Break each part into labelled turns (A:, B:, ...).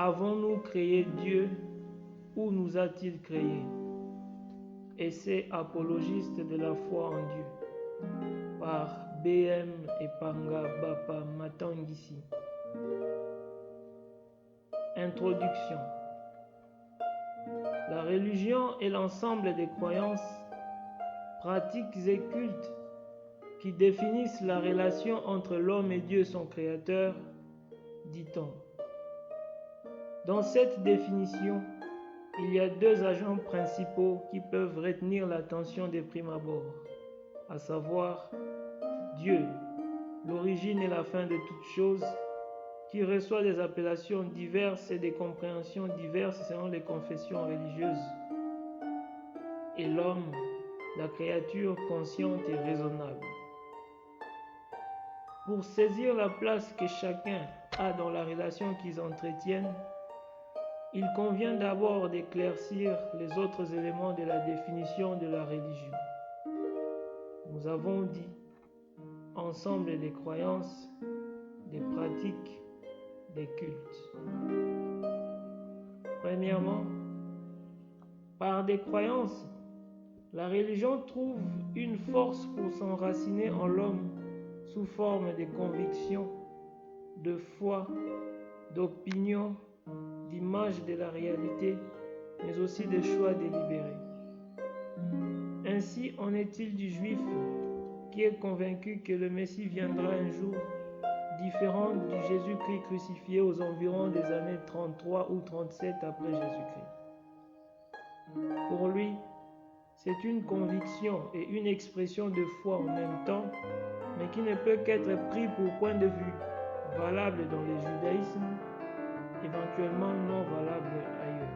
A: avons-nous créé Dieu ou nous a-t-il créé? Essai apologiste de la foi en Dieu par BM et Panga Bapa Matangisi. Introduction. La religion est l'ensemble des croyances, pratiques et cultes qui définissent la relation entre l'homme et Dieu son créateur, dit-on. Dans cette définition, il y a deux agents principaux qui peuvent retenir l'attention de prime abord, à savoir Dieu, l'origine et la fin de toutes choses, qui reçoit des appellations diverses et des compréhensions diverses selon les confessions religieuses, et l'homme, la créature consciente et raisonnable. Pour saisir la place que chacun a dans la relation qu'ils entretiennent, il convient d'abord d'éclaircir les autres éléments de la définition de la religion. Nous avons dit ensemble des croyances, des pratiques, des cultes. Premièrement, par des croyances, la religion trouve une force pour s'enraciner en l'homme sous forme de convictions, de foi, d'opinions, d'images de la réalité, mais aussi de choix délibérés. Ainsi en est-il du juif qui est convaincu que le Messie viendra un jour, différent du Jésus-Christ crucifié aux environs des années 33 ou 37 après Jésus-Christ. Pour lui, c'est une conviction et une expression de foi en même temps, mais qui ne peut qu'être pris pour point de vue valable dans le judaïsme, éventuellement non valable ailleurs.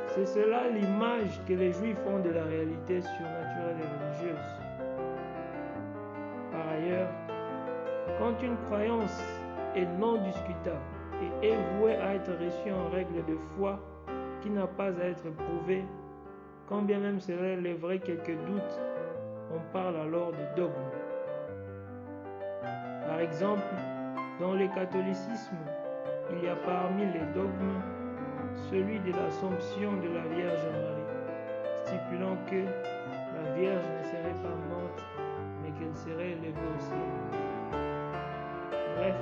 A: C'est cela l'image que les Juifs ont de la réalité surnaturelle et religieuse. Par ailleurs, quand une croyance est non discutable et est vouée à être reçue en règle de foi qui n'a pas à être prouvée, quand bien même cela lèverait quelques doutes, on parle alors de dogme. Par exemple, dans le catholicisme, il y a parmi les dogmes celui de l'Assomption de la Vierge Marie, stipulant que la Vierge ne serait pas morte, mais qu'elle serait élevée au ciel. Bref,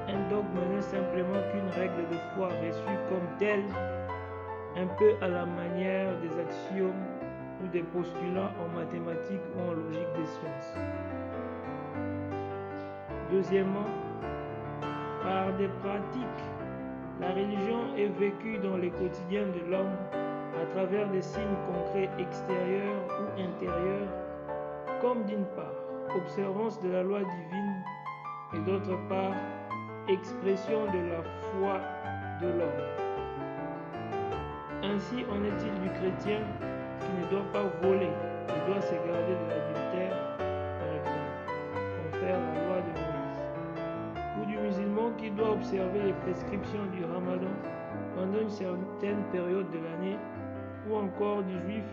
A: un dogme n'est simplement qu'une règle de foi reçue comme telle, un peu à la manière des axiomes ou des postulats en mathématiques ou en logique des sciences. Deuxièmement, par des pratiques, la religion est vécue dans le quotidien de l'homme à travers des signes concrets extérieurs ou intérieurs, comme d'une part, observance de la loi divine et d'autre part, expression de la foi de l'homme. Ainsi en est-il du chrétien qui ne doit pas voler, qui doit se garder de l'adultère, par exemple, confère la loi de Moïse, ou du musulman qui doit observer les prescriptions du Ramadan pendant une certaine période de l'année, ou encore du juif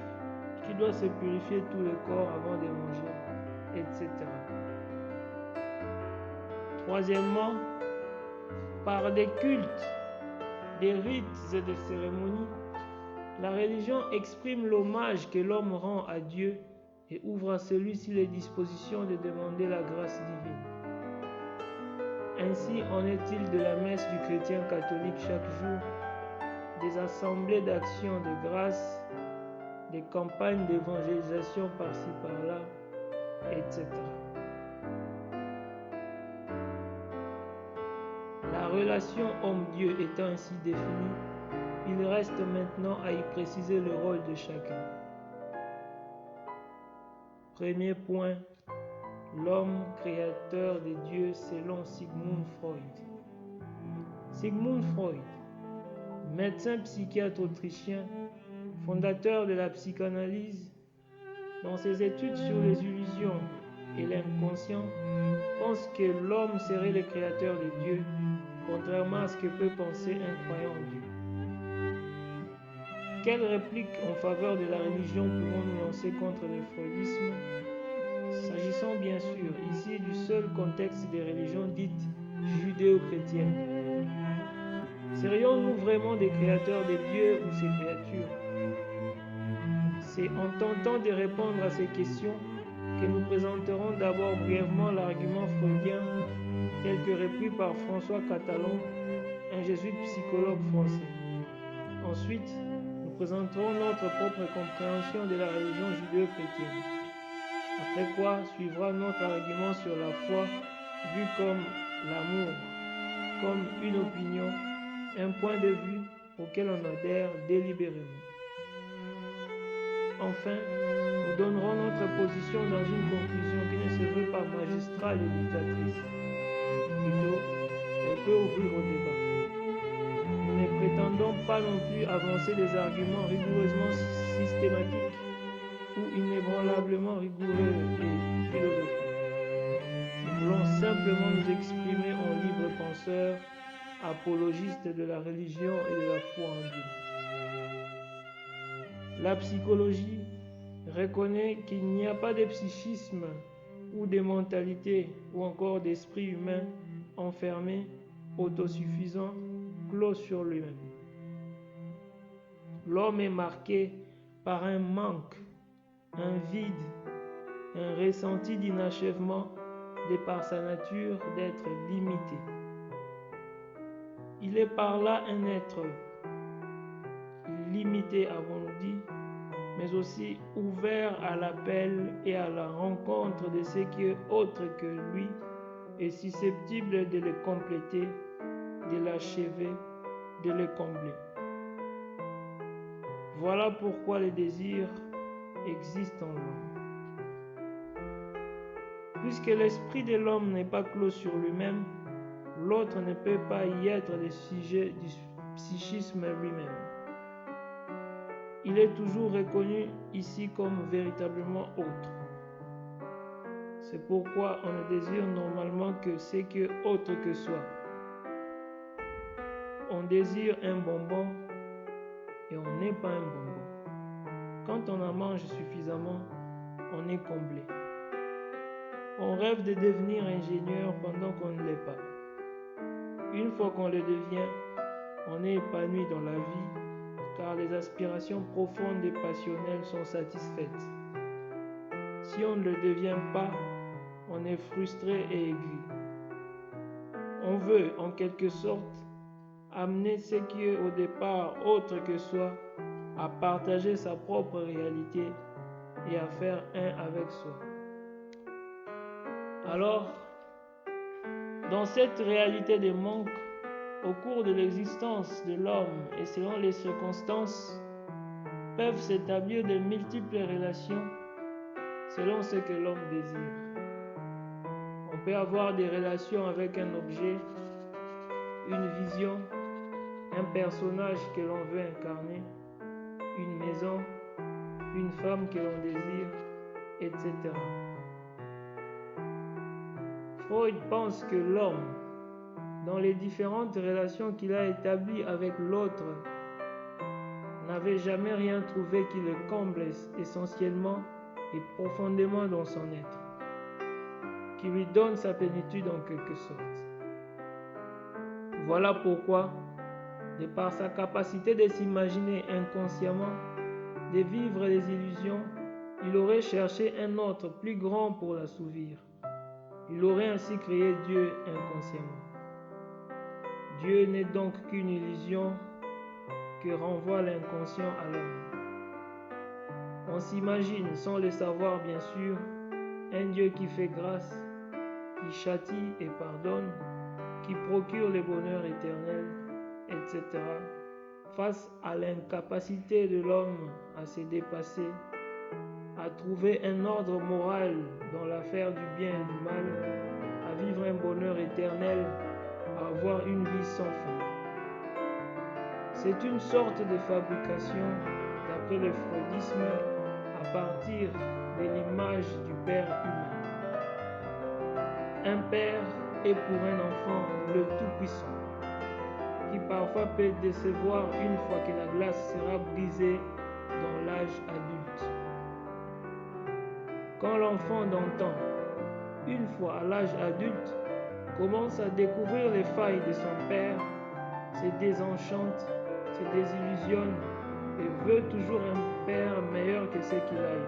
A: qui doit se purifier tout le corps avant de manger, etc. Troisièmement, par des cultes, des rites et des cérémonies, la religion exprime l'hommage que l'homme rend à Dieu et ouvre à celui-ci les dispositions de demander la grâce divine. Ainsi en est-il de la messe du chrétien catholique chaque jour, des assemblées d'action de grâce, des campagnes d'évangélisation par-ci par-là, etc. La relation homme-Dieu étant ainsi définie, il reste maintenant à y préciser le rôle de chacun. Premier point, l'homme créateur des dieux selon Sigmund Freud. Sigmund Freud, médecin psychiatre autrichien, fondateur de la psychanalyse, dans ses études sur les illusions et l'inconscient, pense que l'homme serait le créateur des dieux, contrairement à ce que peut penser un croyant en Dieu. Quelle réplique en faveur de la religion pouvons-nous lancer contre le freudisme? S'agissant bien sûr ici du seul contexte des religions dites judéo-chrétiennes. Serions-nous vraiment des créateurs des dieux ou ces créatures? C'est en tentant de répondre à ces questions que nous présenterons d'abord brièvement l'argument freudien tel que repris par François Catalan, un jésuite psychologue français. Ensuite, nous présenterons notre propre compréhension de la religion judéo-chrétienne. Après quoi suivra notre argument sur la foi vue comme l'amour, comme une opinion, un point de vue auquel on adhère délibérément. Enfin, nous donnerons notre position dans une conclusion qui ne se veut pas magistrale et dictatrice. Plutôt, elle peut ouvrir au débat. Nous ne prétendons pas non plus avancer des arguments rigoureusement systématiques ou inébranlablement rigoureux et philosophiques. Nous voulons simplement nous exprimer en libres penseurs, apologistes de la religion et de la foi en Dieu. La psychologie reconnaît qu'il n'y a pas de psychisme ou de mentalité ou encore d'esprit humain enfermé, autosuffisant, clos sur lui-même. L'homme est marqué par un manque, un vide, un ressenti d'inachèvement de par sa nature d'être limité. Il est par là un être limité, avons-nous dit, mais aussi ouvert à l'appel et à la rencontre de ce qui est autre que lui et susceptible de le compléter, de l'achever, de le combler. Voilà pourquoi le désir existe en l'homme. Puisque l'esprit de l'homme n'est pas clos sur lui-même, l'autre ne peut pas y être le sujet du psychisme lui-même. Il est toujours reconnu ici comme véritablement autre. C'est pourquoi on ne désire normalement que ce qui est autre que soi. On désire un bonbon et on n'est pas un bonbon. Quand on en mange suffisamment, on est comblé. On rêve de devenir ingénieur pendant qu'on ne l'est pas. Une fois qu'on le devient, on est épanoui dans la vie, car les aspirations profondes et passionnelles sont satisfaites. Si on ne le devient pas, on est frustré et aigri. On veut, en quelque sorte, amener ce qui est au départ autre que soi à partager sa propre réalité et à faire un avec soi. Alors, dans cette réalité des manques, au cours de l'existence de l'homme et selon les circonstances, peuvent s'établir de multiples relations selon ce que l'homme désire. On peut avoir des relations avec un objet, une vision, un personnage que l'on veut incarner, une maison, une femme que l'on désire, etc. Freud pense que l'homme, dans les différentes relations qu'il a établies avec l'autre, n'avait jamais rien trouvé qui le comble essentiellement et profondément dans son être, qui lui donne sa plénitude en quelque sorte. Voilà pourquoi, de par sa capacité de s'imaginer inconsciemment, de vivre les illusions, il aurait cherché un autre plus grand pour l'assouvir. Il aurait ainsi créé Dieu inconsciemment. Dieu n'est donc qu'une illusion que renvoie l'inconscient à l'homme. On s'imagine, sans le savoir bien sûr, un Dieu qui fait grâce, qui châtie et pardonne, qui procure le bonheur éternel, etc., face à l'incapacité de l'homme à se dépasser, à trouver un ordre moral dans l'affaire du bien et du mal, à vivre un bonheur éternel, à avoir une vie sans fin. C'est une sorte de fabrication, d'après le freudisme, à partir de l'image du Père humain. Un père est pour un enfant le Tout-Puissant, qui parfois peut décevoir une fois que la glace sera brisée dans l'âge adulte. Quand l'enfant d'antan, une fois à l'âge adulte, commence à découvrir les failles de son père, se désenchante, se désillusionne et veut toujours un père meilleur que ce qu'il a eu.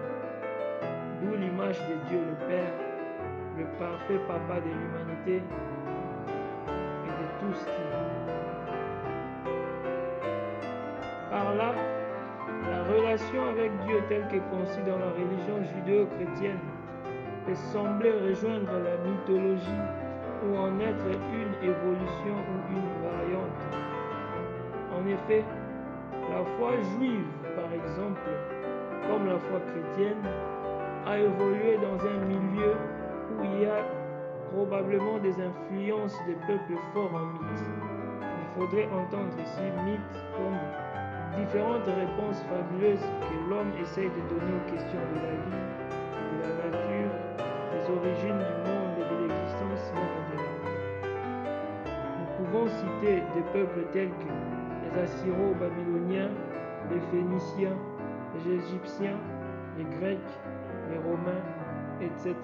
A: D'où l'image de Dieu le Père, le parfait papa de l'humanité et de tout ce qui est. Par là, la relation avec Dieu telle que conçue dans la religion judéo-chrétienne peut sembler rejoindre la mythologie ou en être une évolution ou une variante. En effet, la foi juive, par exemple, comme la foi chrétienne, a évolué dans un milieu où il y a probablement des influences de peuples forts en mythe. Il faudrait entendre ici mythe comme différentes réponses fabuleuses que l'homme essaye de donner aux questions de la vie, de la nature, des origines du monde et de l'existence même au-delà. Nous pouvons citer des peuples tels que les Assyro-Babyloniens, les Phéniciens, les Égyptiens, les Grecs, les Romains, etc.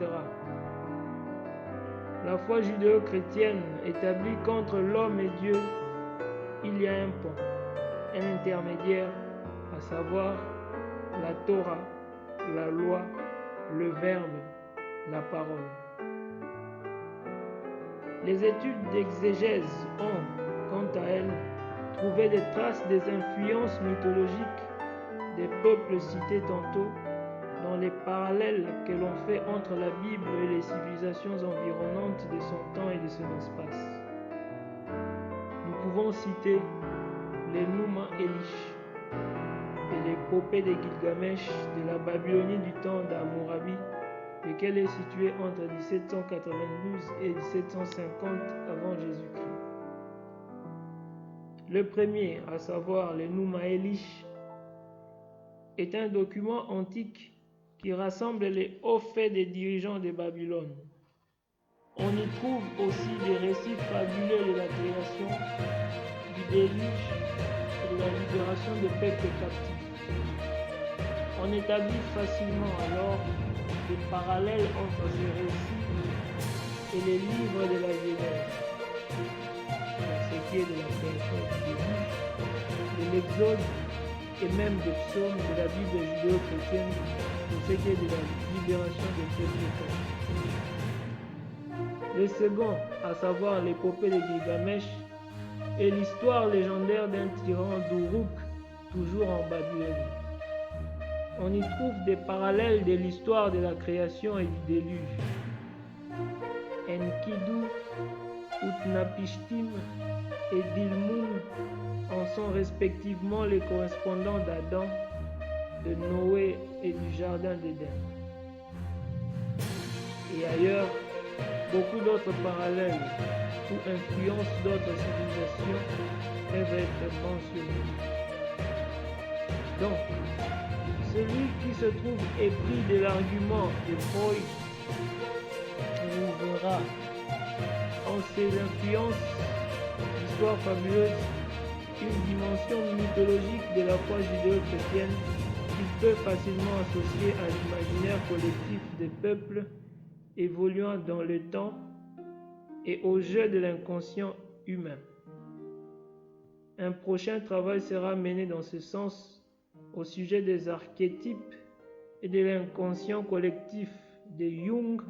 A: La foi judéo-chrétienne établit qu'entre l'homme et Dieu, il y a un pont, un intermédiaire, à savoir la Torah, la loi, le Verbe, la parole. Les études d'exégèse ont, quant à elles, trouvé des traces des influences mythologiques des peuples cités tantôt dans les parallèles que l'on fait entre la Bible et les civilisations environnantes de son temps et de son espace. Nous pouvons citer les Numa Elish et l'épopée de Gilgamesh de la Babylonie du temps d'Hammurabi, lequel est situé entre 1792 et 1750 avant Jésus-Christ. Le premier, à savoir les Numa Elish, est un document antique qui rassemble les hauts faits des dirigeants de Babylone. On y trouve aussi des récits fabuleux de la création, du déluge et de la libération des peuples captifs. On établit facilement alors des parallèles entre ces récits et les livres de la Genèse, pour ce qui est de la création du déluge, de l'Exode et même des psaumes de la Bible judéo-chrétienne, pour ce qui est de la libération des peuples captifs. Le second, à savoir l'épopée de Gilgamesh, est l'histoire légendaire d'un tyran d'Uruk, toujours en Babylone. On y trouve des parallèles de l'histoire de la création et du déluge. Enkidu, Utnapishtim et Dilmun en sont respectivement les correspondants d'Adam, de Noé et du Jardin d'Éden. Et ailleurs, beaucoup d'autres parallèles ou influences d'autres civilisations peuvent être mentionnés. Donc, celui qui se trouve épris de l'argument de Freud trouvera en ces influences d'histoire fabuleuse une dimension mythologique de la foi judéo-chrétienne qui peut facilement associer à l'imaginaire collectif des peuples évoluant dans le temps et au jeu de l'inconscient humain. Un prochain travail sera mené dans ce sens au sujet des archétypes et de l'inconscient collectif de Jung,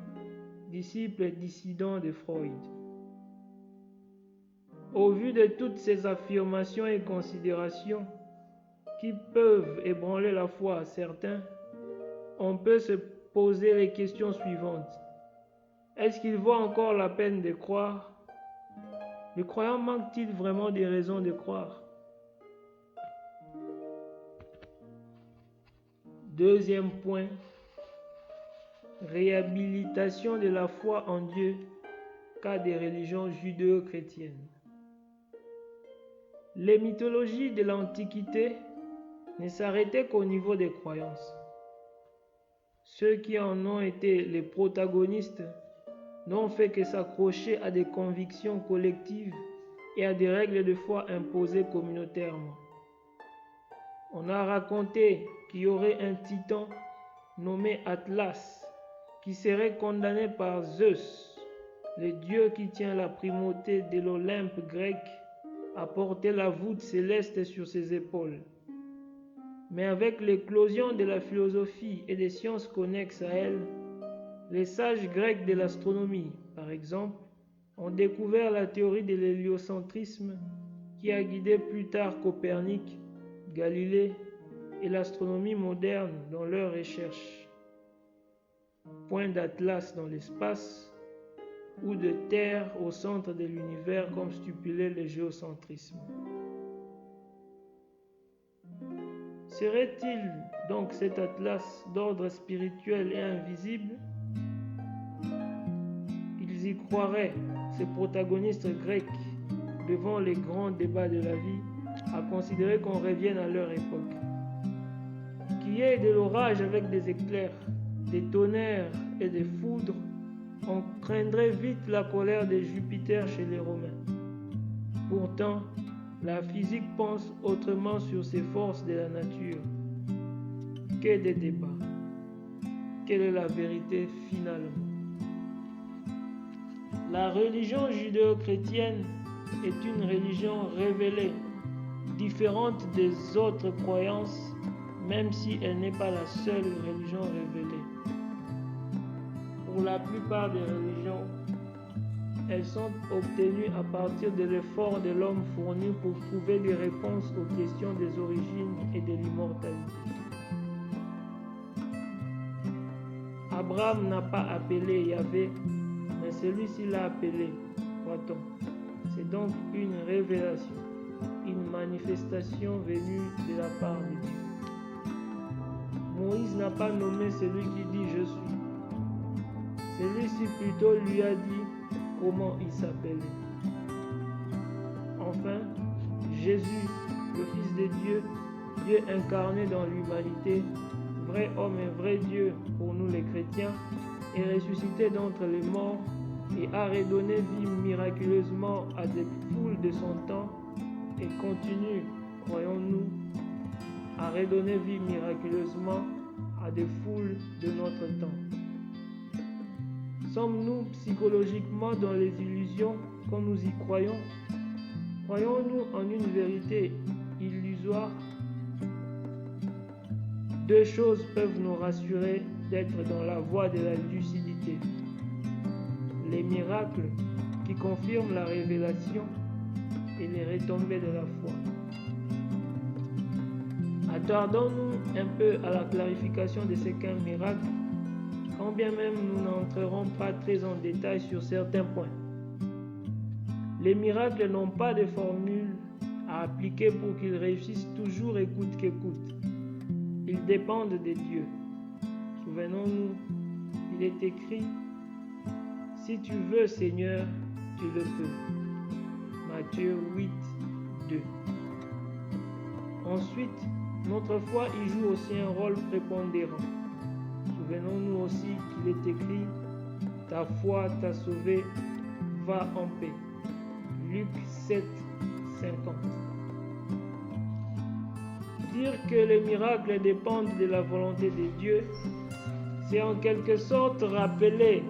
A: disciple et dissident de Freud. Au vu de toutes ces affirmations et considérations qui peuvent ébranler la foi à certains, on peut se poser les questions suivantes. Est-ce qu'il vaut encore la peine de croire? Le croyant manque-t-il vraiment des raisons de croire? Deuxième point, réhabilitation de la foi en Dieu, cas des religions judéo-chrétiennes. Les mythologies de l'Antiquité ne s'arrêtaient qu'au niveau des croyances. Ceux qui en ont été les protagonistes n'ont fait que s'accrocher à des convictions collectives et à des règles de foi imposées communautairement. On a raconté qu'il y aurait un titan nommé Atlas qui serait condamné par Zeus, le dieu qui tient la primauté de l'Olympe grec, à porter la voûte céleste sur ses épaules. Mais avec l'éclosion de la philosophie et des sciences connexes à elle, les sages grecs de l'astronomie, par exemple, ont découvert la théorie de l'héliocentrisme qui a guidé plus tard Copernic, Galilée et l'astronomie moderne dans leurs recherches. Point d'Atlas dans l'espace ou de Terre au centre de l'univers comme stipulait le géocentrisme. Serait-il donc cet atlas d'ordre spirituel et invisible? Ils y croiraient, ces protagonistes grecs, devant les grands débats de la vie, à considérer qu'on revienne à leur époque. Qu'il y ait de l'orage avec des éclairs, des tonnerres et des foudres, on craindrait vite la colère de Jupiter chez les Romains. Pourtant, la physique pense autrement sur ces forces de la nature. Que des débats. Quelle est la vérité finalement? La religion judéo-chrétienne est une religion révélée, différente des autres croyances, même si elle n'est pas la seule religion révélée. Pour la plupart des religions, elles sont obtenues à partir de l'effort de l'homme fourni pour trouver des réponses aux questions des origines et de l'immortalité. Abraham n'a pas appelé Yahvé, mais celui-ci l'a appelé, croit-on. C'est donc une révélation, une manifestation venue de la part de Dieu. Moïse n'a pas nommé celui qui dit « Je suis ». Celui-ci plutôt lui a dit comment il s'appelait. Enfin, Jésus, le Fils de Dieu, Dieu incarné dans l'humanité, vrai homme et vrai Dieu pour nous les chrétiens, est ressuscité d'entre les morts et a redonné vie miraculeusement à des foules de son temps et continue, croyons-nous, à redonner vie miraculeusement à des foules de notre temps. Sommes-nous psychologiquement dans les illusions quand nous y croyons? Croyons-nous en une vérité illusoire? Deux choses peuvent nous rassurer d'être dans la voie de la lucidité. Les miracles qui confirment la révélation et les retombées de la foi. Attardons-nous un peu à la clarification de ces 15 miracles, quand bien même nous n'entrerons pas très en détail sur certains points. Les miracles n'ont pas de formule à appliquer pour qu'ils réussissent toujours et coûte que coûte. Ils dépendent de Dieu. Souvenons-nous, il est écrit « Si tu veux, Seigneur, tu le peux ». Matthieu 8, 2. Ensuite, notre foi y joue aussi un rôle prépondérant. Souvenons-nous aussi qu'il est écrit « Ta foi t'a sauvé, va en paix ». Luc 7, 50. Dire que les miracles dépendent de la volonté de Dieu, c'est en quelque sorte rappeler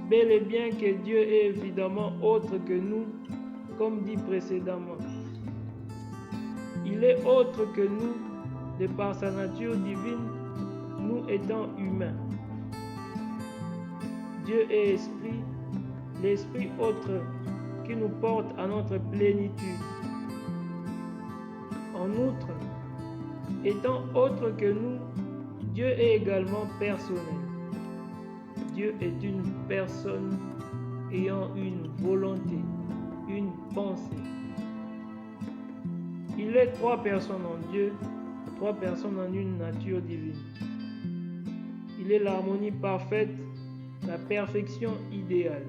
A: bel et bien que Dieu est évidemment autre que nous, comme dit précédemment. Il est autre que nous, de par sa nature divine, nous étant humains. Dieu est esprit, l'esprit autre qui nous porte à notre plénitude. En outre, étant autre que nous, Dieu est également personnel. Dieu est une personne ayant une volonté, une pensée. Il est 3 personnes en Dieu, 3 personnes en une nature divine. Il est l'harmonie parfaite, la perfection idéale.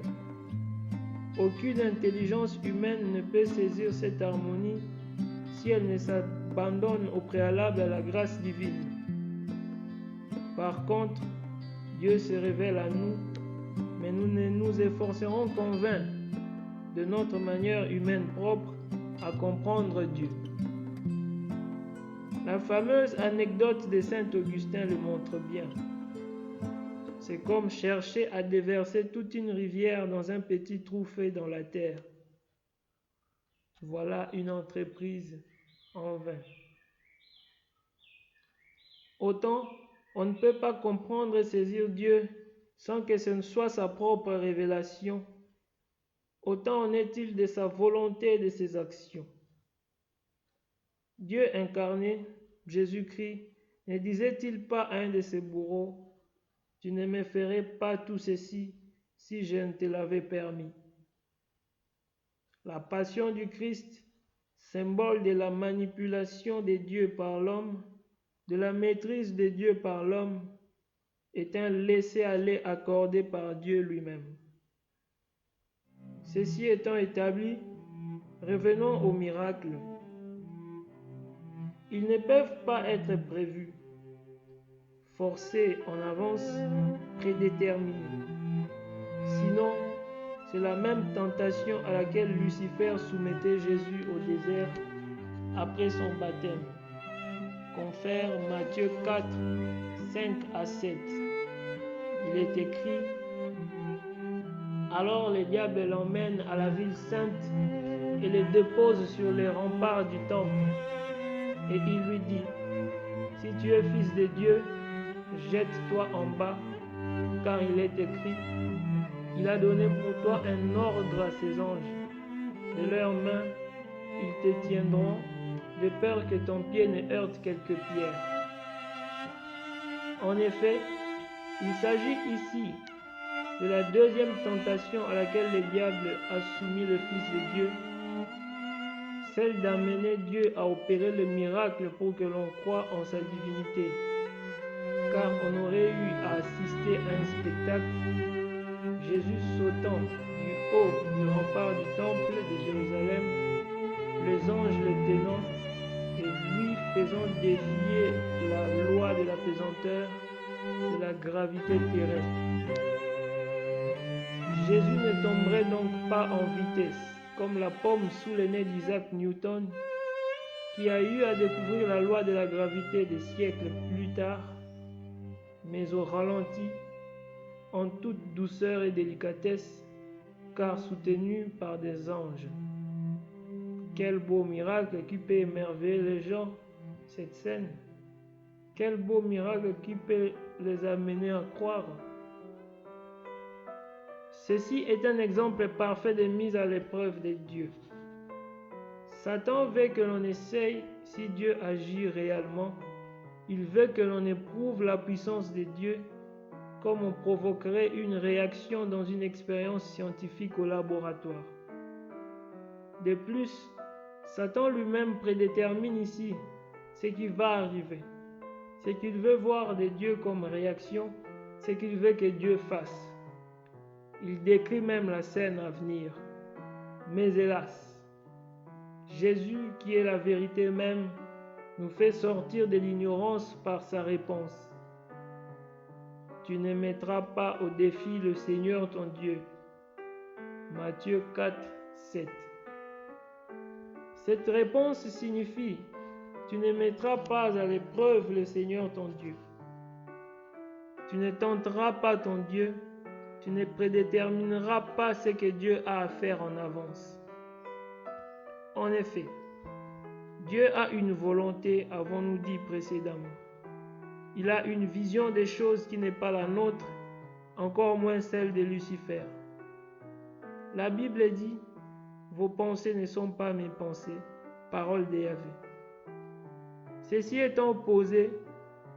A: Aucune intelligence humaine ne peut saisir cette harmonie si elle ne s'abandonne au préalable à la grâce divine. Par contre, Dieu se révèle à nous, mais nous ne nous efforcerons qu'en vain de notre manière humaine propre à comprendre Dieu. La fameuse anecdote de Saint Augustin le montre bien. C'est comme chercher à déverser toute une rivière dans un petit trou fait dans la terre. Voilà une entreprise en vain. Autant on ne peut pas comprendre et saisir Dieu sans que ce ne soit sa propre révélation, autant en est-il de sa volonté et de ses actions. Dieu incarné, Jésus-Christ, ne disait-il pas à un de ses bourreaux, « Tu ne me ferais pas tout ceci si je ne te l'avais permis ». La passion du Christ, symbole de la manipulation de Dieu par l'homme, de la maîtrise de Dieu par l'homme, est un laisser-aller accordé par Dieu lui-même. Ceci étant établi, revenons au miracle. Ils ne peuvent pas être prévus, forcés en avance, prédéterminés. Sinon, c'est la même tentation à laquelle Lucifer soumettait Jésus au désert après son baptême. Confère Matthieu 4, 5 à 7. Il est écrit: Alors le diable l'emmène à la ville sainte et le dépose sur les remparts du temple. Et il lui dit: Si tu es fils de Dieu, jette-toi en bas, car il est écrit: Il a donné pour toi un ordre à ses anges. De leurs mains, ils te tiendront, de peur que ton pied ne heurte quelque pierre. En effet, il s'agit ici de la deuxième tentation à laquelle le diable a soumis le Fils de Dieu, celle d'amener Dieu à opérer le miracle pour que l'on croie en sa divinité. Car on aurait eu à assister à un spectacle, Jésus sautant du haut du rempart du temple de Jérusalem, les anges le tenant et lui faisant défier la loi de la pesanteur, de la gravité terrestre. Jésus ne tomberait donc pas en vitesse, comme la pomme sous le nez d'Isaac Newton, qui a eu à découvrir la loi de la gravité des siècles plus tard, mais au ralenti, en toute douceur et délicatesse, car soutenu par des anges. Quel beau miracle qui peut émerveiller les gens, cette scène. Quel beau miracle qui peut les amener à croire. Ceci est un exemple parfait de mise à l'épreuve de Dieu. Satan veut que l'on essaye si Dieu agit réellement. Il veut que l'on éprouve la puissance de Dieu, comme on provoquerait une réaction dans une expérience scientifique au laboratoire. De plus, Satan lui-même prédétermine ici ce qui va arriver, ce qu'il veut voir de Dieu comme réaction, ce qu'il veut que Dieu fasse. Il décrit même la scène à venir. Mais hélas, Jésus, qui est la vérité même, nous fait sortir de l'ignorance par sa réponse. Tu ne mettras pas au défi le Seigneur ton Dieu. Matthieu 4, 7. Cette réponse signifie: tu ne mettras pas à l'épreuve le Seigneur ton Dieu. Tu ne tenteras pas ton Dieu. Tu ne prédétermineras pas ce que Dieu a à faire en avance. En effet, Dieu a une volonté, avons-nous dit précédemment. Il a une vision des choses qui n'est pas la nôtre, encore moins celle de Lucifer. La Bible dit: vos pensées ne sont pas mes pensées, parole de Yahvé. Ceci étant opposé,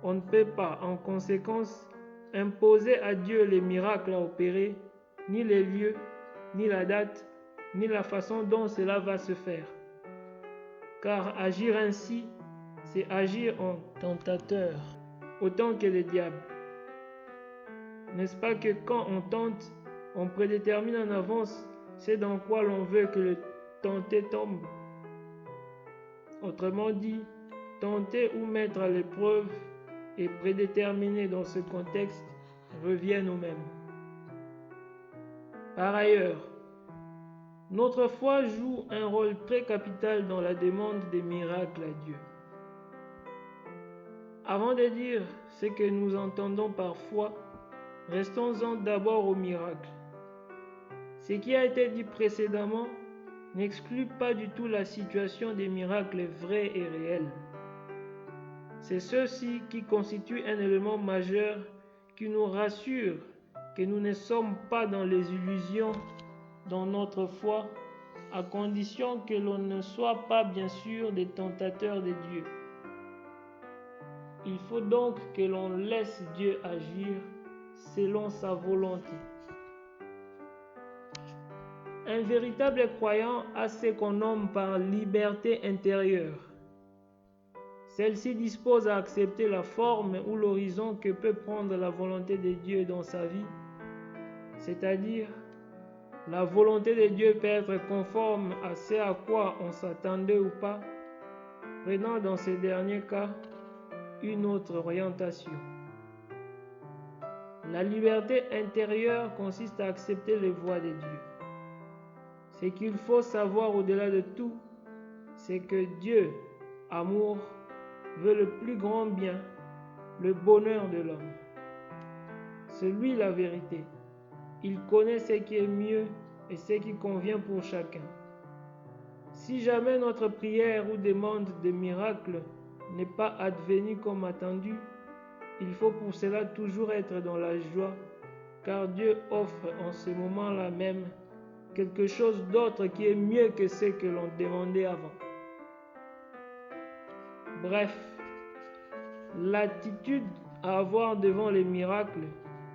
A: on ne peut pas, en conséquence, imposer à Dieu les miracles à opérer, ni les lieux, ni la date, ni la façon dont cela va se faire. Car agir ainsi, c'est agir en tentateur, autant que le diable. N'est-ce pas que quand on tente, on prédétermine en avance ce dans quoi l'on veut que le tenté tombe? Autrement dit, tenter ou mettre à l'épreuve et prédéterminer dans ce contexte reviennent au même. Par ailleurs, notre foi joue un rôle très capital dans la demande des miracles à Dieu. Avant de dire ce que nous entendons par foi, restons-en d'abord au miracle. Ce qui a été dit précédemment n'exclut pas du tout la situation des miracles vrais et réels. C'est ceci qui constitue un élément majeur qui nous rassure que nous ne sommes pas dans les illusions dans notre foi, à condition que l'on ne soit pas bien sûr des tentateurs de Dieu. Il faut donc que l'on laisse Dieu agir selon sa volonté. Un véritable croyant a ce qu'on nomme par liberté intérieure. Celle-ci dispose à accepter la forme ou l'horizon que peut prendre la volonté de Dieu dans sa vie, c'est-à-dire la volonté de Dieu peut être conforme à ce à quoi on s'attendait ou pas, prenant dans ces derniers cas une autre orientation. La liberté intérieure consiste à accepter les voies de Dieu. Ce qu'il faut savoir au-delà de tout, c'est que Dieu, amour, veut le plus grand bien, le bonheur de l'homme. C'est lui la vérité. Il connaît ce qui est mieux et ce qui convient pour chacun. Si jamais notre prière ou demande de miracle n'est pas advenue comme attendu, il faut pour cela toujours être dans la joie, car Dieu offre en ce moment-là même quelque chose d'autre qui est mieux que ce que l'on demandait avant. Bref, l'attitude à avoir devant les miracles,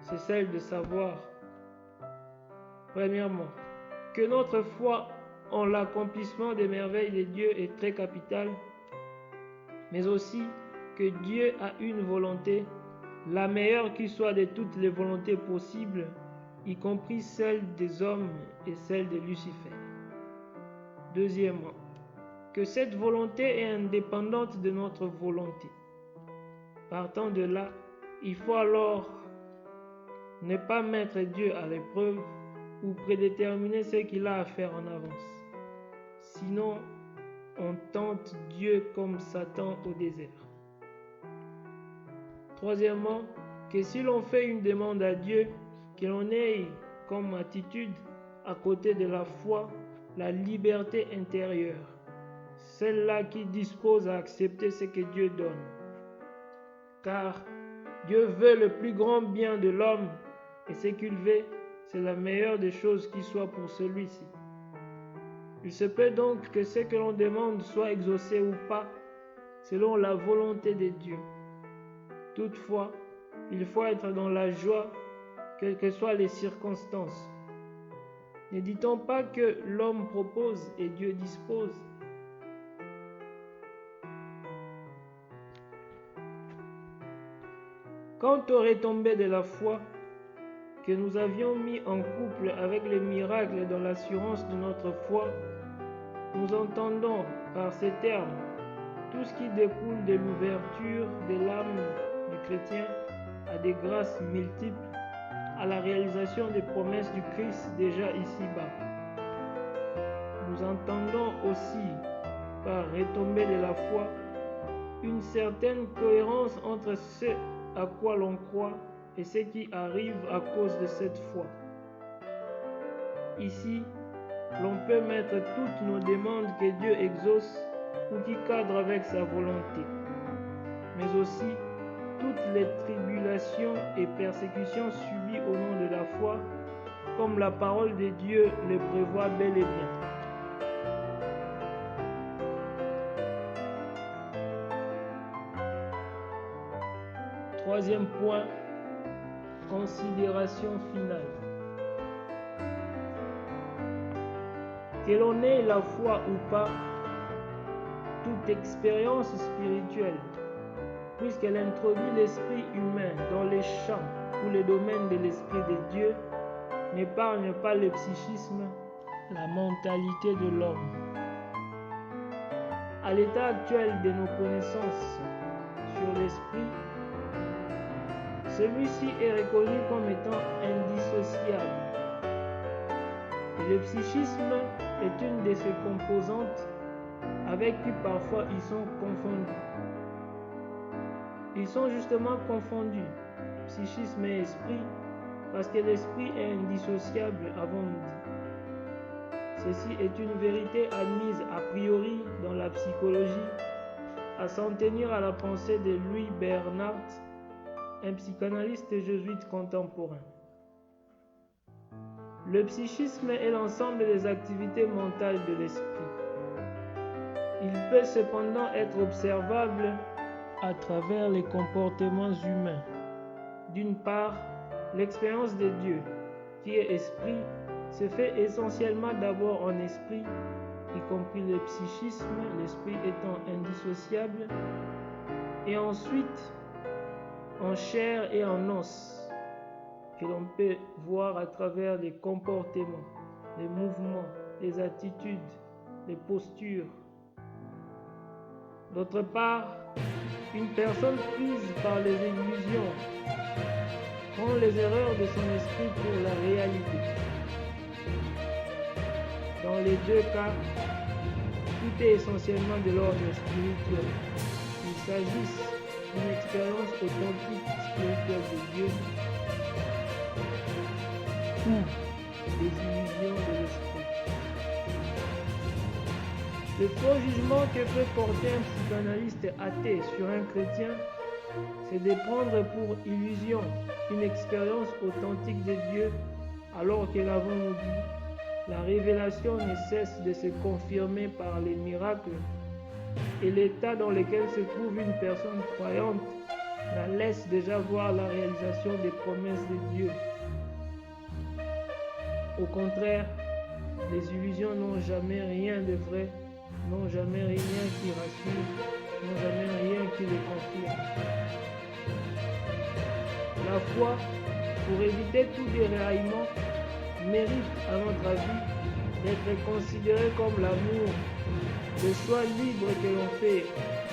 A: c'est celle de savoir, premièrement, que notre foi en l'accomplissement des merveilles de Dieu est très capitale, mais aussi que Dieu a une volonté, la meilleure qui soit de toutes les volontés possibles, y compris celle des hommes et celle de Lucifer. Deuxièmement, que cette volonté est indépendante de notre volonté. Partant de là, il faut alors ne pas mettre Dieu à l'épreuve ou prédéterminer ce qu'il a à faire en avance. Sinon, on tente Dieu comme Satan au désert. Troisièmement, que si l'on fait une demande à Dieu, que l'on ait comme attitude, à côté de la foi, la liberté intérieure, celle-là qui dispose à accepter ce que Dieu donne. Car Dieu veut le plus grand bien de l'homme, et ce qu'il veut, c'est la meilleure des choses qui soit pour celui-ci. Il se peut donc que ce que l'on demande soit exaucé ou pas, selon la volonté de Dieu. Toutefois, il faut être dans la joie, quelles que soient les circonstances. Ne dit-on pas que l'homme propose et Dieu dispose? Quant aux retombées de la foi que nous avions mis en couple avec les miracles dans l'assurance de notre foi, nous entendons par ces termes tout ce qui découle de l'ouverture de l'âme du chrétien à des grâces multiples, à la réalisation des promesses du Christ déjà ici-bas. Nous entendons aussi par retombée de la foi une certaine cohérence entre ce à quoi l'on croit et ce qui arrive à cause de cette foi. Ici, l'on peut mettre toutes nos demandes que Dieu exauce ou qui cadrent avec sa volonté, mais aussi toutes les tribulations et persécutions subies au nom de la foi, comme la parole de Dieu le prévoit bel et bien. Troisième point, considération finale. Que l'on ait la foi ou pas, toute expérience spirituelle, puisqu'elle introduit l'esprit humain dans les champs ou les domaines de l'esprit de Dieu, n'épargne pas le psychisme, la mentalité de l'homme. À l'état actuel de nos connaissances sur l'esprit, celui-ci est reconnu comme étant indissociable. Et le psychisme est une de ses composantes avec qui parfois ils sont confondus. Ils sont justement confondus, psychisme et esprit, parce que l'esprit est indissociable, avons-nous dit. Ceci est une vérité admise a priori dans la psychologie, à s'en tenir à la pensée de Louis Bernard, un psychanalyste jésuite contemporain. Le psychisme est l'ensemble des activités mentales de l'esprit. Il peut cependant être observable à travers les comportements humains. D'une part, l'expérience de Dieu, qui est esprit, se fait essentiellement d'abord en esprit, y compris le psychisme, l'esprit étant indissociable, et ensuite en chair et en os, que l'on peut voir à travers les comportements, les mouvements, les attitudes, les postures. D'autre part, une personne prise par les illusions prend les erreurs de son esprit pour la réalité. Dans les deux cas, tout est essentiellement de l'ordre spirituel. Il s'agisse d'une expérience authentique spirituelle de Dieu ou des illusions de l'esprit. Le faux jugement que peut porter un psychanalyste athée sur un chrétien, c'est de prendre pour illusion une expérience authentique de Dieu, alors que l'avons dit, la révélation ne cesse de se confirmer par les miracles, et l'état dans lequel se trouve une personne croyante la laisse déjà voir la réalisation des promesses de Dieu. Au contraire, les illusions n'ont jamais rien de vrai, n'ont jamais rien qui rassure, n'ont jamais rien qui les confirme. La foi, pour éviter tout déraillement, mérite, à notre avis, d'être considérée comme l'amour, le choix libre que l'on fait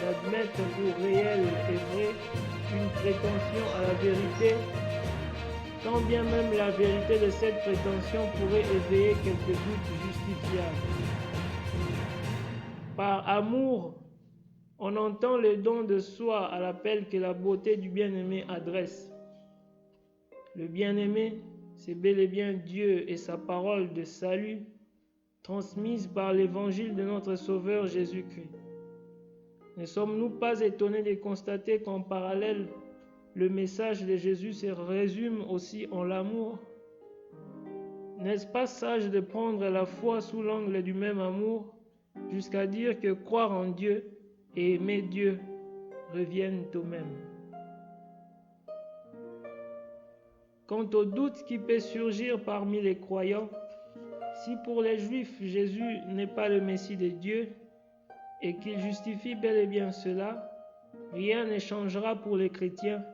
A: d'admettre pour réel et vrai une prétention à la vérité, quand bien même la vérité de cette prétention pourrait éveiller quelques doutes justifiables. Par amour, on entend le don de soi à l'appel que la beauté du bien-aimé adresse. Le bien-aimé, c'est bel et bien Dieu et sa parole de salut, transmise par l'évangile de notre Sauveur Jésus-Christ. Ne sommes-nous pas étonnés de constater qu'en parallèle, le message de Jésus se résume aussi en l'amour? N'est-ce pas sage de prendre la foi sous l'angle du même amour, jusqu'à dire que croire en Dieu et aimer Dieu reviennent au même? Quant au doute qui peut surgir parmi les croyants, si pour les Juifs Jésus n'est pas le Messie de Dieu et qu'il justifie bel et bien cela, rien ne changera pour les chrétiens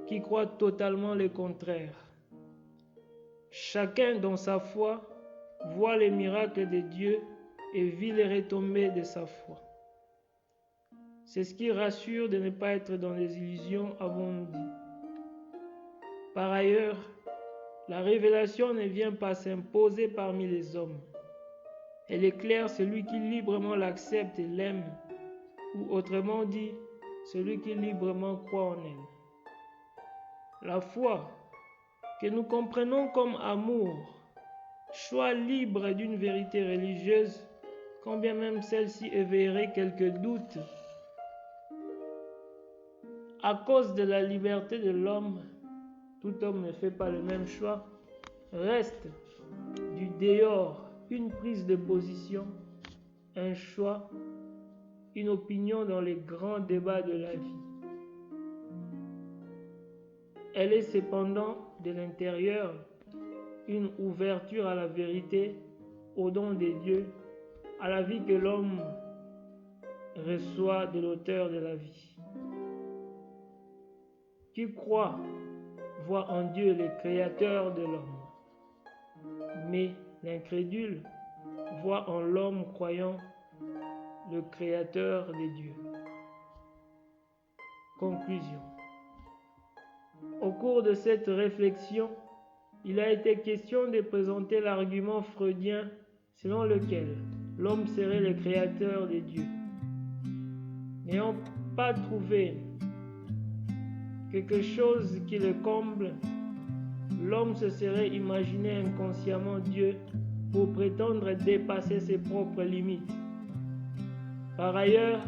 A: qui croient totalement le contraire. Chacun dans sa foi voit les miracles de Dieu et vit les retombées de sa foi. C'est ce qui rassure de ne pas être dans les illusions, avons-nous dit. Par ailleurs, la révélation ne vient pas s'imposer parmi les hommes. Elle éclaire celui qui librement l'accepte et l'aime, ou autrement dit, celui qui librement croit en elle. La foi, que nous comprenons comme amour, choix libre d'une vérité religieuse, quand bien même celle-ci éveillerait quelques doutes. À cause de la liberté de l'homme, tout homme ne fait pas le même choix, reste du dehors une prise de position, un choix, une opinion dans les grands débats de la vie. Elle est cependant de l'intérieur une ouverture à la vérité, au don des dieux, à la vie que l'homme reçoit de l'auteur de la vie. Qui croit voit en Dieu le créateur de l'homme, mais l'incrédule voit en l'homme croyant le créateur des dieux. Conclusion. Au cours de cette réflexion, il a été question de présenter l'argument freudien selon lequel l'homme serait le créateur des dieux. N'ayant pas trouvé quelque chose qui le comble, l'homme se serait imaginé inconsciemment Dieu pour prétendre dépasser ses propres limites. Par ailleurs,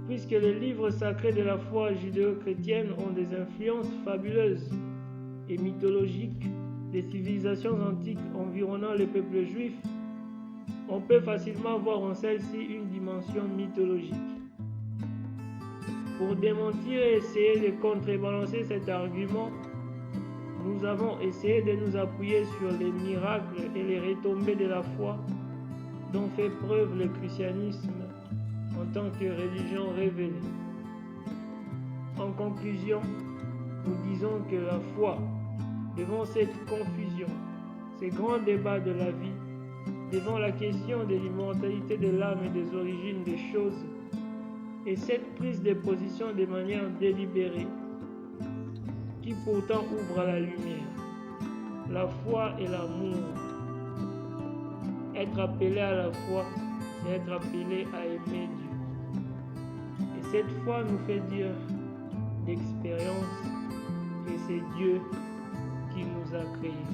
A: puisque les livres sacrés de la foi judéo-chrétienne ont des influences fabuleuses et mythologiques des civilisations antiques environnant le peuple juif, on peut facilement voir en celle-ci une dimension mythologique. Pour démentir et essayer de contrebalancer cet argument, nous avons essayé de nous appuyer sur les miracles et les retombées de la foi dont fait preuve le christianisme en tant que religion révélée. En conclusion, nous disons que la foi, devant cette confusion, ces grands débats de la vie, devant la question de l'immortalité de l'âme et des origines des choses, et cette prise de position de manière délibérée, qui pourtant ouvre à la lumière, la foi et l'amour. Être appelé à la foi, c'est être appelé à aimer Dieu. Et cette foi nous fait dire d'expérience que c'est Dieu qui nous a créés.